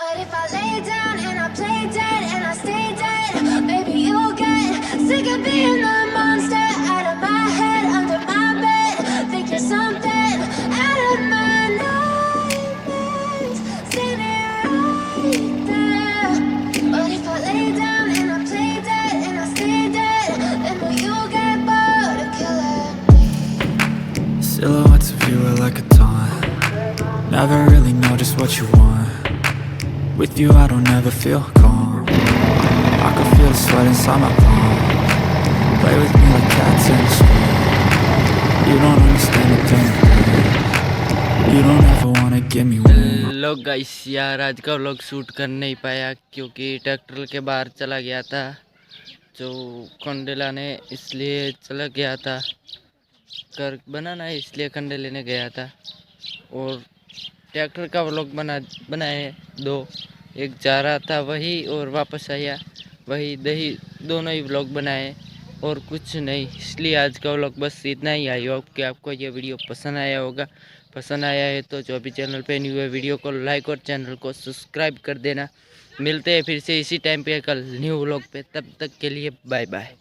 But if I lay down and I play dead and I stay dead, maybe you'll get sick of being the monster out of my head, under my bed. Think you're something out of my nightmares, standing right there. But if I lay down and I play dead and I stay dead, then will you get bored of killing me? Silhouettes of you are like a taunt. Never really know just what you want. With you I don't ever feel calm. I can feel the sweat inside my palm. Play with me like cats in a street. You don't understand the thing. You don't ever wanna give me one. लोग guys यार आज का vlog shoot कर नहीं पाया क्योंकि tractor के बाहर चला गया था जो कंडे लाने, इसलिए चला गया था। घर बनाना है इसलिए कंडे लेने गया था। और ट्रैक्टर का व्लॉग बनाए दो, एक जा रहा था वही और वापस आया वही, दही दोनों ही व्लॉग बनाए और कुछ नहीं। इसलिए आज का व्लॉग बस इतना ही। आई होप कि आपको ये वीडियो पसंद आया होगा। पसंद आया है तो जो अभी चैनल पे न्यू है वीडियो को लाइक और चैनल को सब्सक्राइब कर देना। मिलते हैं फिर से इसी टाइम पे कल न्यू व्लॉग पे, तब तक के लिए बाय बाय।